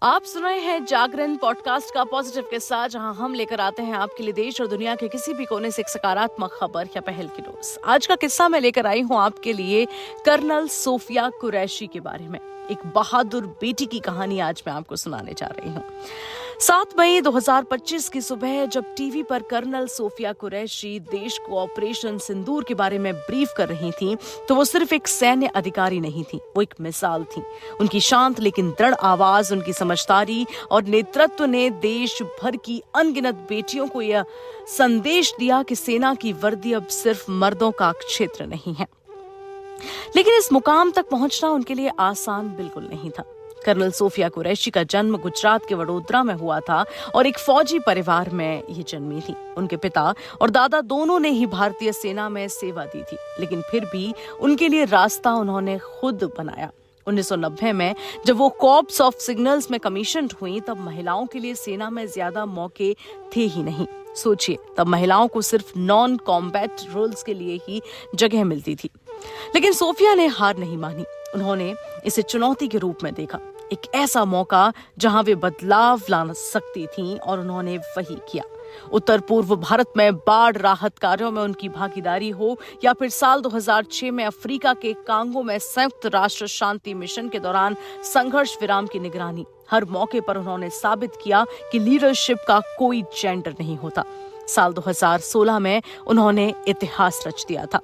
आप सुन रहे हैं जागरण पॉडकास्ट का पॉजिटिव किस्सा, जहां हम लेकर आते हैं आपके लिए देश और दुनिया के किसी भी कोने से एक सकारात्मक खबर या पहल की डोज। आज का किस्सा मैं लेकर आई हूं आपके लिए कर्नल सोफिया कुरैशी के बारे में। एक बहादुर बेटी की कहानी आज मैं आपको सुनाने जा रही हूँ। 7 मई 2025 की सुबह जब टीवी पर कर्नल सोफिया कुरैशी देश को ऑपरेशन सिंदूर के बारे में ब्रीफ कर रही थी, तो वो सिर्फ एक सैन्य अधिकारी नहीं थी, वो एक मिसाल थी। उनकी शांत लेकिन दृढ़ आवाज, उनकी समझदारी और नेतृत्व ने देश भर की अनगिनत बेटियों को यह संदेश दिया कि सेना की वर्दी अब सिर्फ मर्दों का क्षेत्र नहीं है। लेकिन इस मुकाम तक पहुंचना उनके लिए आसान बिल्कुल नहीं था। कर्नल सोफिया कुरैशी का जन्म गुजरात के वडोदरा में हुआ था और एक फौजी परिवार में ये जन्मी थी। उनके पिता और दादा दोनों ने ही भारतीय सेना में सेवा दी थी, लेकिन फिर भी उनके लिए रास्ता उन्होंने खुद बनाया। 1990 में जब वो कॉर्प्स ऑफ सिग्नल्स में कमीशन्ड हुई, तब महिलाओं के लिए सेना में ज्यादा मौके थे ही नहीं। सोचिए, तब महिलाओं को सिर्फ नॉन कॉम्बैट रोल्स के लिए ही जगह मिलती थी। लेकिन सोफिया ने हार नहीं मानी। उन्होंने इसे चुनौती के रूप में देखा, एक ऐसा मौका जहां वे बदलाव ला सकती थीं, और उन्होंने वही किया। उत्तर पूर्व भारत में बाढ़ राहत कार्यों में उनकी भागीदारी हो, या फिर साल 2006 में अफ्रीका के कांगो में संयुक्त राष्ट्र शांति मिशन के दौरान संघर्ष विराम की निगरानी, हर मौके पर उन्होंने साबित किया कि लीडरशिप का कोई जेंडर नहीं होता। साल 2016 में उन्होंने इतिहास रच दिया था।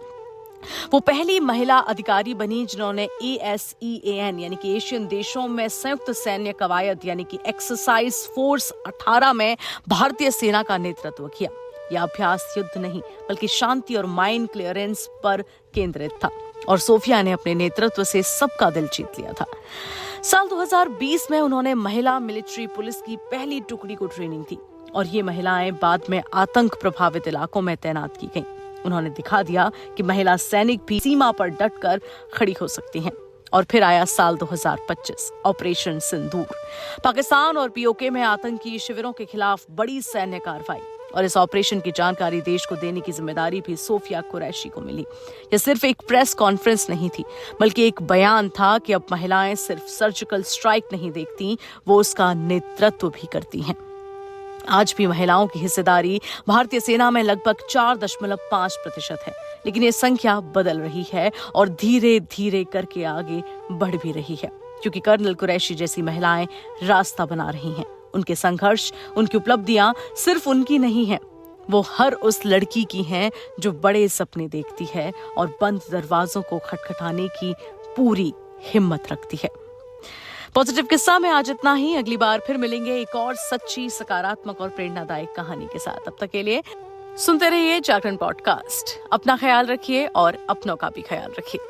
वो पहली महिला अधिकारी बनी जिन्होंने ASEAN यानी कि एशियन देशों में संयुक्त सैन्य कवायद यानी कि एक्सरसाइज फोर्स 18 में भारतीय सेना का नेतृत्व किया। यह अभ्यास युद्ध नहीं बल्कि शांति और माइन क्लियरेंस पर केंद्रित था, और सोफिया ने अपने नेतृत्व से सबका दिल जीत लिया था। साल 2020 में उन्होंने महिला मिलिट्री पुलिस की पहली टुकड़ी को ट्रेनिंग दी, और ये महिलाएं बाद में आतंक प्रभावित इलाकों में तैनात की गईं। उन्होंने दिखा दिया कि महिला सैनिक भी सीमा पर डटकर खड़ी हो सकती हैं। और फिर आया साल 2025, ऑपरेशन सिंदूर। पाकिस्तान और POK में आतंकी शिविरों के खिलाफ बड़ी सैन्य कार्रवाई, और इस ऑपरेशन की जानकारी देश को देने की जिम्मेदारी भी सोफिया कुरैशी को मिली। यह सिर्फ एक प्रेस कॉन्फ्रेंस नहीं थी, बल्कि एक बयान था कि अब महिलाएं सिर्फ सर्जिकल स्ट्राइक नहीं देखती, वो उसका नेतृत्व भी करती हैं। आज भी महिलाओं की हिस्सेदारी भारतीय सेना में लगभग 4.5% है, लेकिन ये संख्या बदल रही है और धीरे धीरे करके आगे बढ़ भी रही है, क्योंकि कर्नल कुरैशी जैसी महिलाएं रास्ता बना रही हैं। उनके संघर्ष, उनकी उपलब्धियां सिर्फ उनकी नहीं हैं, वो हर उस लड़की की हैं जो बड़े सपने देखती है और बंद दरवाजों को खटखटाने की पूरी हिम्मत रखती है। पॉजिटिव किस्सा में आज इतना ही। अगली बार फिर मिलेंगे एक और सच्ची, सकारात्मक और प्रेरणादायक कहानी के साथ। तब तक के लिए सुनते रहिए जागरण पॉडकास्ट। अपना ख्याल रखिए और अपनों का भी ख्याल रखिए।